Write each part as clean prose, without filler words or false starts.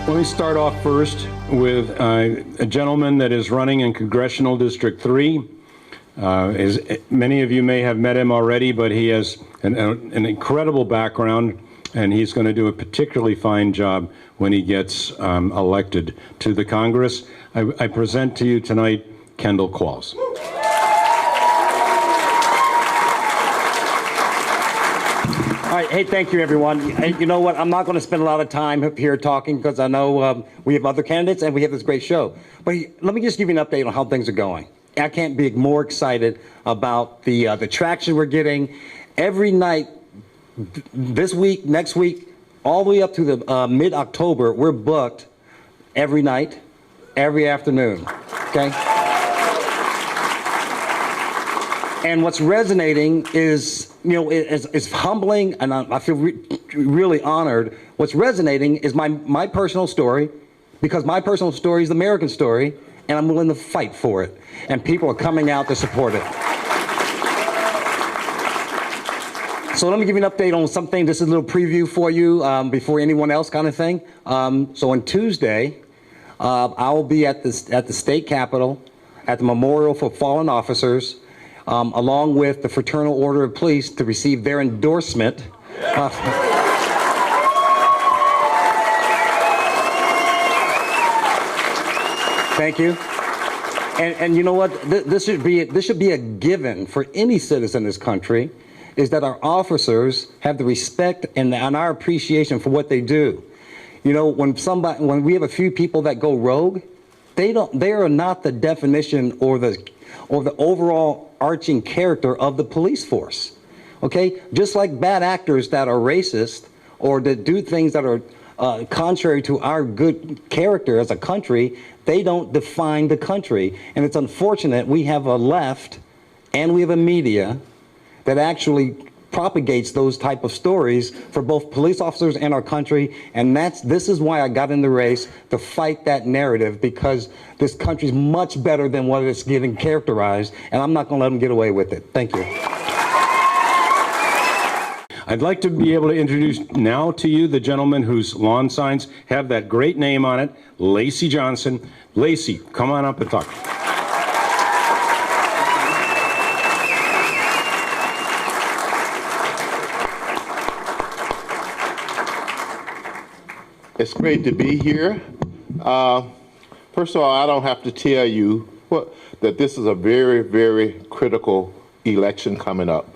Let me start off first with a gentleman that is running in Congressional District 3. Many of you may have met him already, but he has an incredible background, and he's going to do a particularly fine job when he gets elected to the Congress. I present to you tonight Kendall Qualls. All right, hey, thank you, everyone. You know what? I'm not going to spend a lot of time up here talking because I know we have other candidates and we have this great show. But let me just give you an update on how things are going. I can't be more excited about the traction we're getting every night. This week, next week, all the way up to the mid-October, we're booked every night, every afternoon. Okay. And what's resonating is, you know, it's humbling, and I feel really honored. What's resonating is my personal story, because my personal story is the American story, and I'm willing to fight for it. And people are coming out to support it. So let me give you an update on something. This is a little preview for you before anyone else kind of thing. So on Tuesday, I will be at the state capitol at the Memorial for Fallen Officers, along with the Fraternal Order of Police to receive their endorsement. Thank you. And you know what? This should be a given for any citizen in this country, is that our officers have the respect and our appreciation for what they do. You know, when we have a few people that go rogue, they are not the definition or the overall arching character of the police force. Okay? Just like bad actors that are racist or that do things that are contrary to our good character as a country, they don't define the country. And it's unfortunate we have a left and we have a media that actually propagates those type of stories for both police officers and our country. And this is why I got in the race, to fight that narrative, because this country is much better than what it's getting characterized, and I'm not going to let them get away with it. Thank you. I'd like to be able to introduce now to you the gentleman whose lawn signs have that great name on it, Lacy Johnson. Lacy, come on up and talk. It's great to be here. First of all, I don't have to tell you that this is a very, very critical election coming up.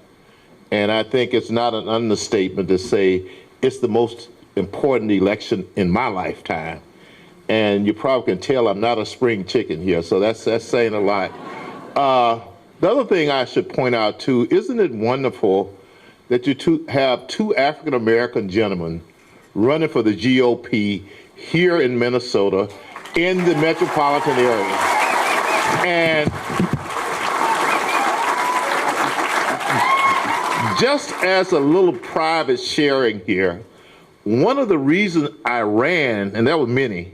And I think it's not an understatement to say it's the most important election in my lifetime. And you probably can tell I'm not a spring chicken here, so that's saying a lot. The other thing I should point out too, isn't it wonderful that you have two African-American gentlemen running for the GOP here in Minnesota in the metropolitan area. And just as a little private sharing here, one of the reasons I ran, and there were many,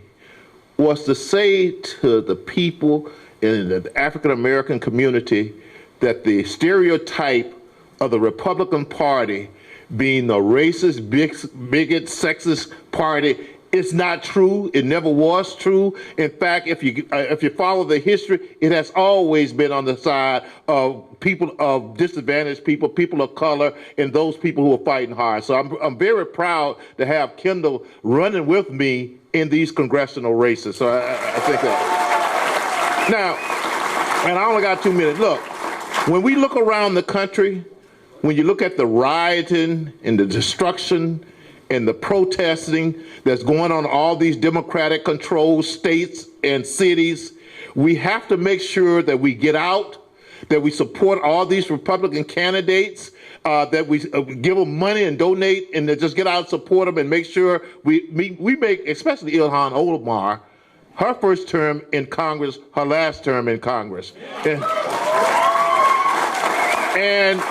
was to say to the people in the African-American community that the stereotype of the Republican Party being the racist, bigot, sexist party is not true. It never was true. In fact, if you follow the history, it has always been on the side of people of disadvantaged people, people of color, and those people who are fighting hard. So I'm very proud to have Kendall running with me in these congressional races. So I think that. Now, and I only got 2 minutes. Look, when we look around the country, when you look at the rioting and the destruction and the protesting that's going on in all these Democratic controlled states and cities, we have to make sure that we get out, that we support all these Republican candidates, that we give them money and donate, and to just get out and support them and make sure we make, especially Ilhan Omar, her first term in Congress, her last term in Congress. And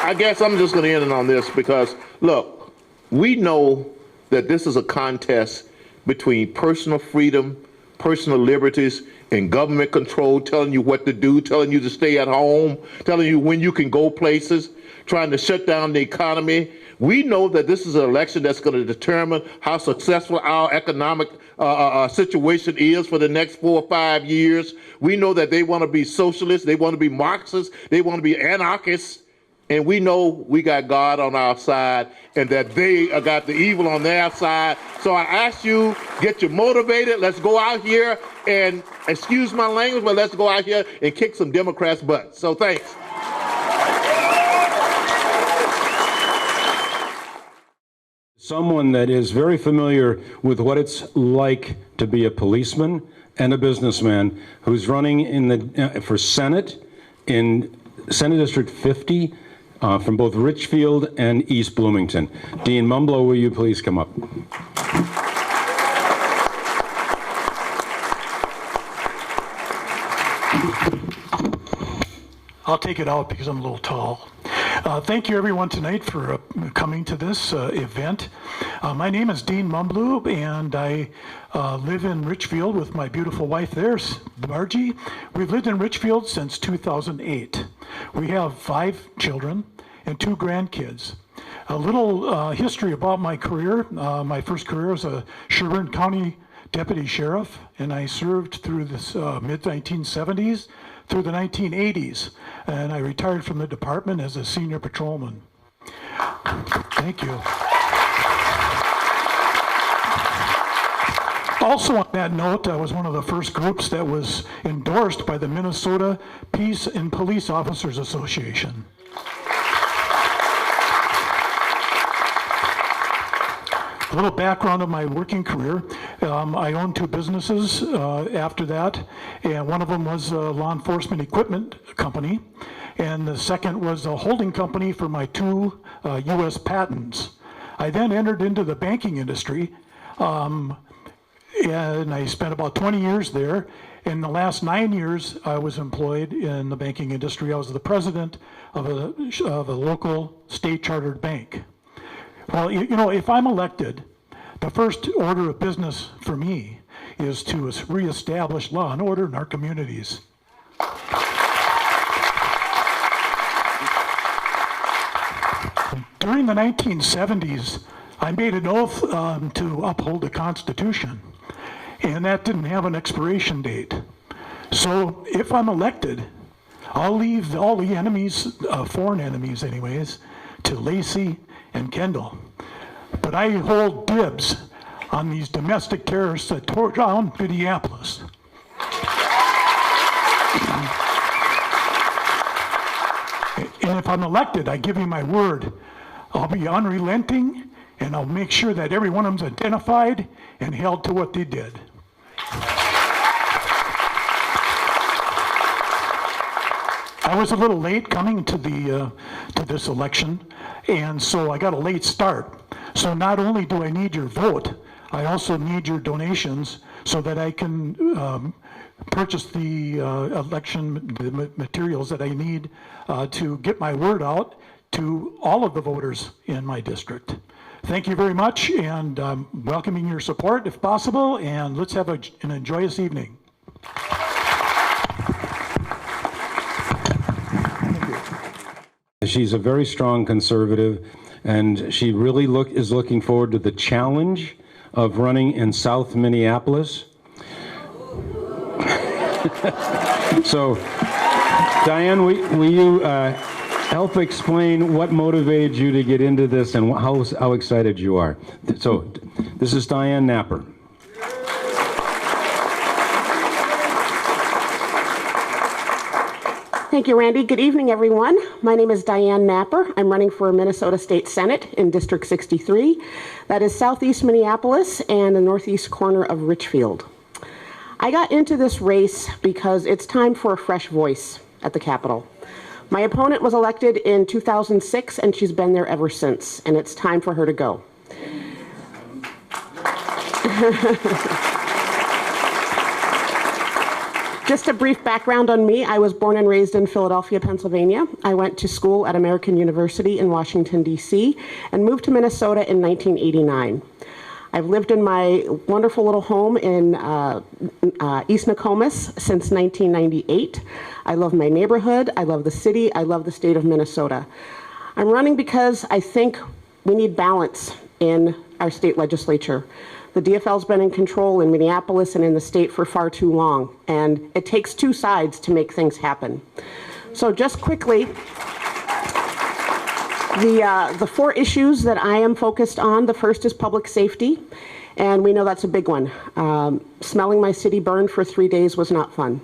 I guess I'm just going to end it on this because, look, we know that this is a contest between personal freedom, personal liberties and government control, telling you what to do, telling you to stay at home, telling you when you can go places, trying to shut down the economy. We know that this is an election that's going to determine how successful our economic situation is for the next 4 or 5 years. We know that they want to be socialists, they want to be Marxists, they want to be anarchists, and we know we got God on our side and that they got the evil on their side. So I ask you, get you motivated. Let's go out here and, excuse my language, but let's go out here and kick some Democrats' butts. So thanks. Someone that is very familiar with what it's like to be a policeman and a businessman, who's running in the for Senate in Senate District 50 from both Richfield and East Bloomington. Dean Mumbleau, will you please come up? I'll take it out because I'm a little tall. Thank you everyone tonight for coming to this event. My name is Dean Mumbleau, and I live in Richfield with my beautiful wife there, Margie. We've lived in Richfield since 2008. We have 5 children and 2 grandkids. A little history about my career. My first career was a Sherburne County Deputy Sheriff, and I served through the mid-1970s through the 1980s, and I retired from the department as a senior patrolman. Thank you. Also on that note, I was one of the first groups that was endorsed by the Minnesota Peace and Police Officers Association. A little background of my working career. I owned 2 businesses after that, and one of them was a law enforcement equipment company, and the second was a holding company for my 2 U.S. patents. I then entered into the banking industry, and I spent about 20 years there. In the last 9 years, I was employed in the banking industry. I was the president of a local state chartered bank. Well, you know, if I'm elected, the first order of business for me is to reestablish law and order in our communities. During the 1970s, I made an oath to uphold the Constitution, and that didn't have an expiration date. So if I'm elected, I'll leave all the enemies, foreign enemies anyways, to Lacy and Kendall. But I hold dibs on these domestic terrorists that tore down Minneapolis. And if I'm elected, I give you my word, I'll be unrelenting, and I'll make sure that every one of them's identified and held to what they did. I was a little late coming to this election, and so I got a late start. So not only do I need your vote, I also need your donations so that I can purchase the election materials that I need to get my word out to all of the voters in my district. Thank you very much, and welcoming your support if possible, and let's have an enjoyous evening. She's a very strong conservative, and she really is looking forward to the challenge of running in South Minneapolis. So, Diane, will you help explain what motivated you to get into this and how excited you are? So, this is Diane Napper. Thank you, Randy. Good evening, everyone. My name is Diane Napper. I'm running for Minnesota State Senate in District 63. That is southeast Minneapolis and the northeast corner of Richfield. I got into this race because it's time for a fresh voice at the Capitol. My opponent was elected in 2006, and she's been there ever since, and it's time for her to go. Just a brief background on me. I was born and raised in Philadelphia, Pennsylvania. I went to school at American University in Washington, D.C., and moved to Minnesota in 1989. I've lived in my wonderful little home in East Nokomis since 1998. I love my neighborhood, I love the city, I love the state of Minnesota. I'm running because I think we need balance in our state legislature. The DFL's been in control in Minneapolis and in the state for far too long, and it takes two sides to make things happen. So just quickly, the four issues that I am focused on, the first is public safety, and we know that's a big one. Smelling my city burn for 3 days was not fun.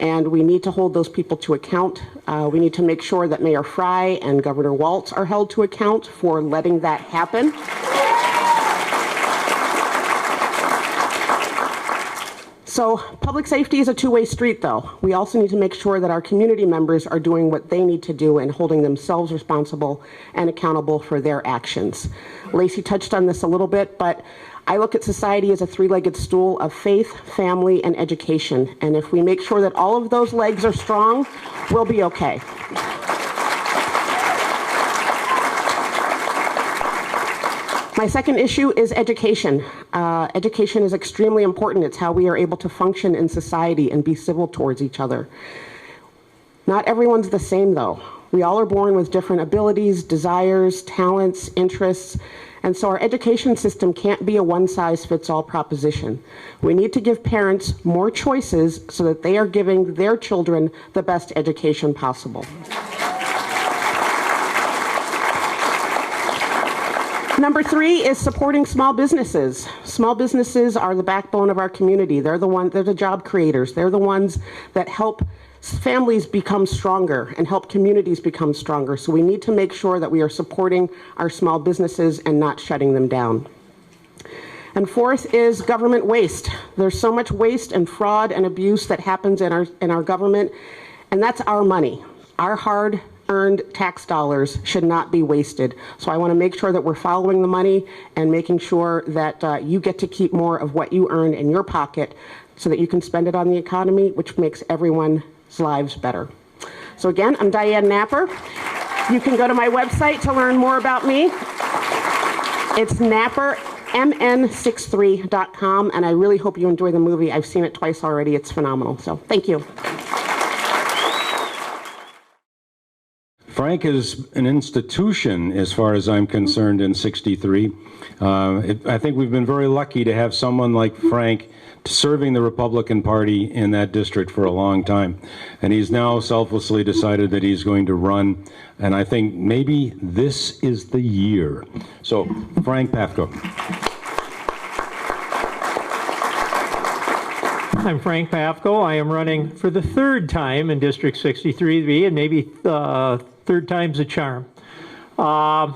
And we need to hold those people to account. We need to make sure that Mayor Fry and Governor Walz are held to account for letting that happen. So public safety is a two-way street, though. We also need to make sure that our community members are doing what they need to do and holding themselves responsible and accountable for their actions. Lacy touched on this a little bit, but I look at society as a three-legged stool of faith, family, and education. And if we make sure that all of those legs are strong, we'll be okay. My second issue is education. Education is extremely important. It's how we are able to function in society and be civil towards each other. Not everyone's the same, though. We all are born with different abilities, desires, talents, interests, and so our education system can't be a one-size-fits-all proposition. We need to give parents more choices so that they are giving their children the best education possible. Number three is supporting small businesses. Small businesses are the backbone of our community. They're the job creators. They're the ones that help families become stronger and help communities become stronger. So we need to make sure that we are supporting our small businesses and not shutting them down. And fourth is government waste. There's so much waste and fraud and abuse that happens in our government, and that's our money. Our hard-earned tax dollars should not be wasted. So I want to make sure that we're following the money and making sure that you get to keep more of what you earn in your pocket so that you can spend it on the economy, which makes everyone's lives better. So again, I'm Diane Napper. You can go to my website to learn more about me. It's nappermn63.com, and I really hope you enjoy the movie. I've seen it twice already. It's phenomenal. So thank you. Frank is an institution as far as I'm concerned in 63. I think we've been very lucky to have someone like Frank serving the Republican Party in that district for a long time. And he's now selflessly decided that he's going to run. And I think maybe this is the year. So, Frank Pafko. I'm Frank Pafko. I am running for the third time in District 63B, and maybe third time's a charm. I'm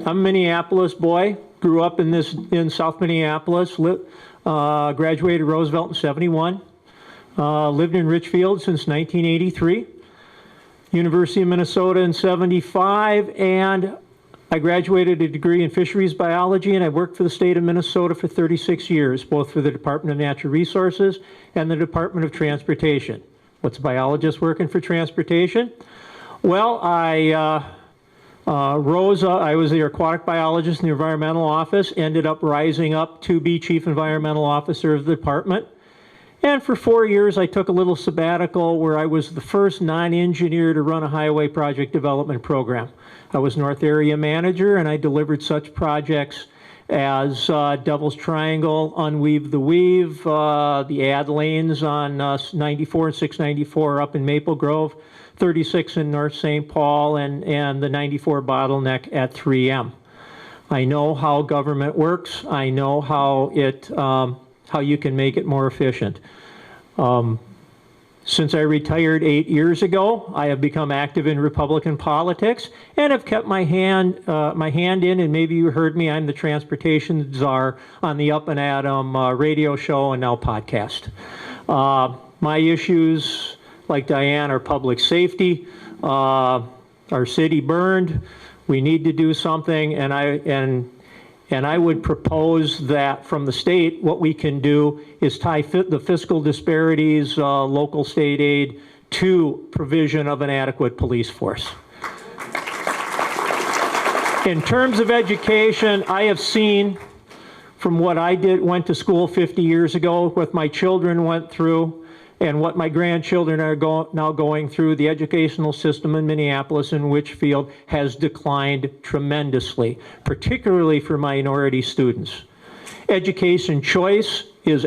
a Minneapolis boy. Grew up in South Minneapolis. Graduated Roosevelt in 71. Lived in Richfield since 1983. University of Minnesota in 75, and I graduated a degree in fisheries biology, and I worked for the state of Minnesota for 36 years, both for the Department of Natural Resources and the Department of Transportation. What's a biologist working for transportation? Well, I was the aquatic biologist in the environmental office, ended up rising up to be chief environmental officer of the department. And for 4 years, I took a little sabbatical where I was the first non-engineer to run a highway project development program. I was North Area Manager, and I delivered such projects as Devil's Triangle, Unweave the Weave, the ad lanes on 94 and 694 up in Maple Grove, 36 in North St. Paul, and the 94 bottleneck at 3M. I know how government works. I know how you can make it more efficient. Since I retired 8 years ago, I have become active in Republican politics and have kept my hand in, and maybe you heard me, I'm the transportation czar on the Up and Adam radio show and now podcast. My issues, like Diane, are public safety. Our city burned. We need to do something, and I would propose that from the state, what we can do is tie the fiscal disparities, local state aid, to provision of an adequate police force. In terms of education, I have seen from what I went to school 50 years ago, what my children went through, and what my grandchildren are now going through, the educational system in Minneapolis and Litchfield has declined tremendously, particularly for minority students. Education choice is,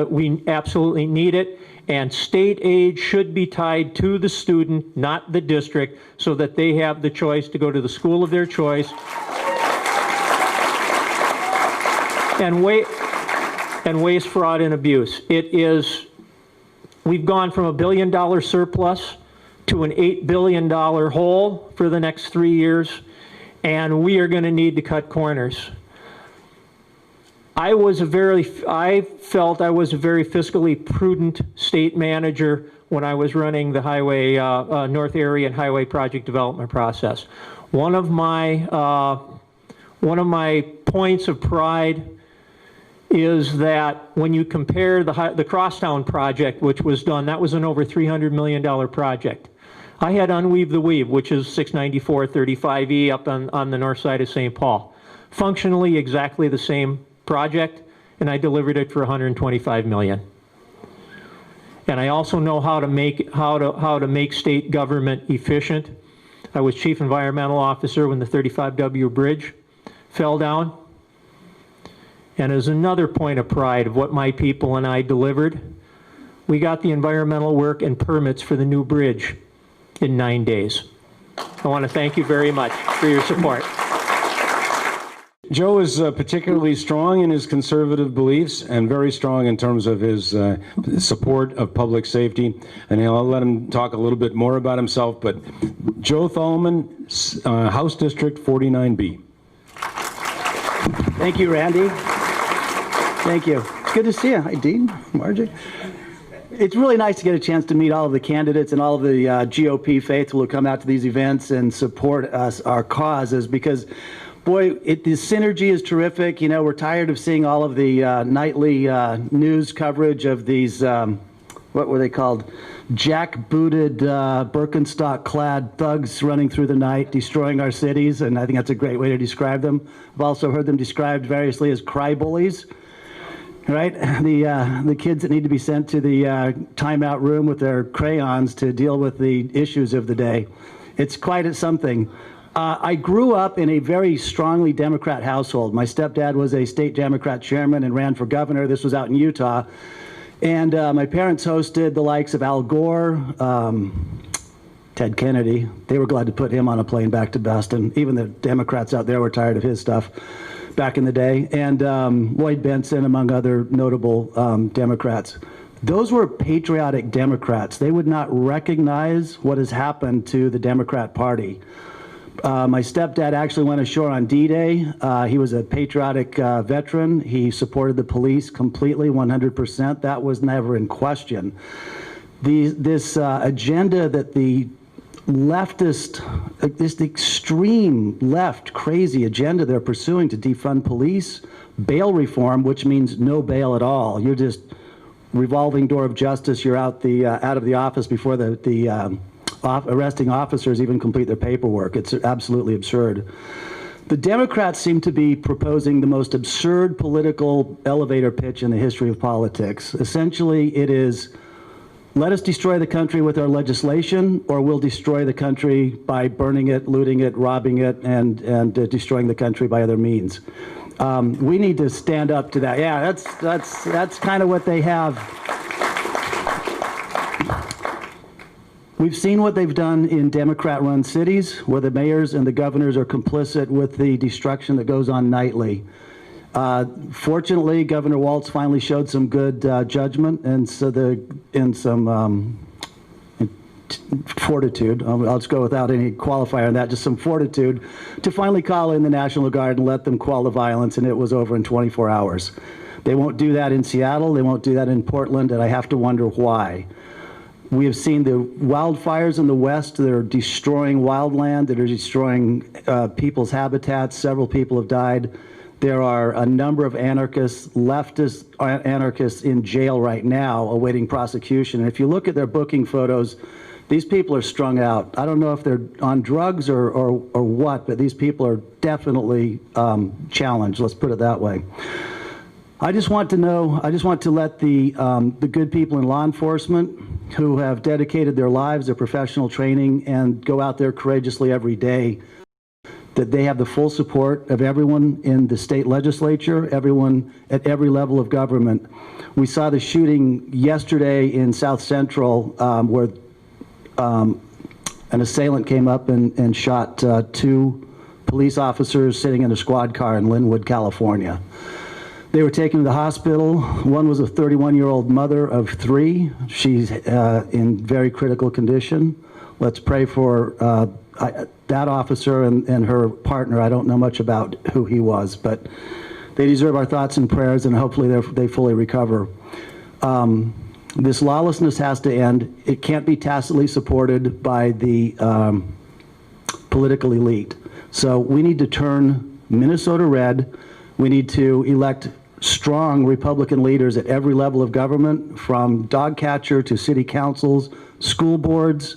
we absolutely need it, and state aid should be tied to the student, not the district, so that they have the choice to go to the school of their choice. And waste, fraud, and abuse. We've gone from $1 billion surplus to an $8 billion hole for the next 3 years, and we are going to need to cut corners. I felt I was a very fiscally prudent state manager when I was running the highway, North Area and highway project development process. One of my points of pride is that when you compare the Crosstown project, which was done, that was an over $300 million project. I had Unweave the Weave, which is 694 35E up on the north side of St. Paul. Functionally exactly the same project, and I delivered it for $125 million. And I also know how to make state government efficient. I was chief environmental officer when the 35W bridge fell down. And as another point of pride of what my people and I delivered, we got the environmental work and permits for the new bridge in 9 days. I want to thank you very much for your support. Joe is particularly strong in his conservative beliefs and very strong in terms of his support of public safety. And I'll let him talk a little bit more about himself, but Joe Thalman, House District 49B. Thank you, Randy. Thank you. It's good to see you. Hi, Dean, Margie. It's really nice to get a chance to meet all of the candidates and all of the GOP faithful who come out to these events and support us, our causes, because, boy, the synergy is terrific. You know, we're tired of seeing all of the nightly news coverage of these, what were they called? Jackbooted, Birkenstock-clad thugs running through the night, destroying our cities, and I think that's a great way to describe them. I've also heard them described variously as cry bullies. Right, the kids that need to be sent to the timeout room with their crayons to deal with the issues of the day. It's quite something. I grew up in a very strongly Democrat household. My stepdad was a state Democrat chairman and ran for governor. This was out in Utah. And my parents hosted the likes of Al Gore, Ted Kennedy. They were glad to put him on a plane back to Boston. Even the Democrats out there were tired of his stuff back in the day, and Lloyd Bentsen, among other notable Democrats. Those were patriotic Democrats. They would not recognize what has happened to the Democrat Party. My stepdad actually went ashore on D-Day. He was a patriotic veteran. He supported the police completely, 100%. That was never in question. This agenda that the leftist, this extreme left crazy agenda they're pursuing to defund police, bail reform, which means no bail at all. You're just revolving door of justice. You're out of the office before the arresting officers even complete their paperwork. It's absolutely absurd. The Democrats seem to be proposing the most absurd political elevator pitch in the history of politics. Essentially, it is, let us destroy the country with our legislation, or we'll destroy the country by burning it, looting it, robbing it, and destroying the country by other means. We need to stand up to that. Yeah, that's kind of what they have. We've seen what they've done in Democrat-run cities, where the mayors and the governors are complicit with the destruction that goes on nightly. Fortunately, Governor Walz finally showed some good judgment and some fortitude. I'll just go without any qualifier on that, just some fortitude to finally call in the National Guard and let them quell the violence, and it was over in 24 hours. They won't do that in Seattle, they won't do that in Portland, and I have to wonder why. We have seen the wildfires in the West that are destroying wildland, that are destroying people's habitats. Several people have died. There are a number of anarchists, leftist anarchists in jail right now awaiting prosecution. And if you look at their booking photos, these people are strung out. I don't know if they're on drugs or what, but these people are definitely challenged, let's put it that way. I just want to let the good people in law enforcement who have dedicated their lives, their professional training, and go out there courageously every day, that they have the full support of everyone in the state legislature, everyone at every level of government. We saw the shooting yesterday in South Central where an assailant came up and shot 2 police officers sitting in a squad car in Linwood, California. They were taken to the hospital. One was a 31-year-old mother of 3. She's in very critical condition. Let's pray for that officer and her partner. I don't know much about who he was, but they deserve our thoughts and prayers, and hopefully they fully recover. This lawlessness has to end. It can't be tacitly supported by the political elite. So we need to turn Minnesota red. We need to elect strong Republican leaders at every level of government, from dog catcher to city councils, school boards,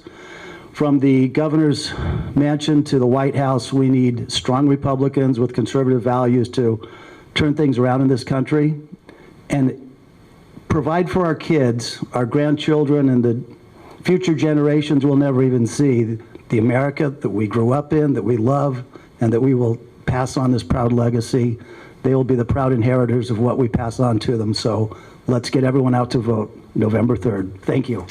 from the governor's mansion to the White House. We need strong Republicans with conservative values to turn things around in this country and provide for our kids, our grandchildren, and the future generations will never even see the America that we grew up in, that we love, and that we will pass on this proud legacy. They will be the proud inheritors of what we pass on to them. So let's get everyone out to vote November 3rd. Thank you.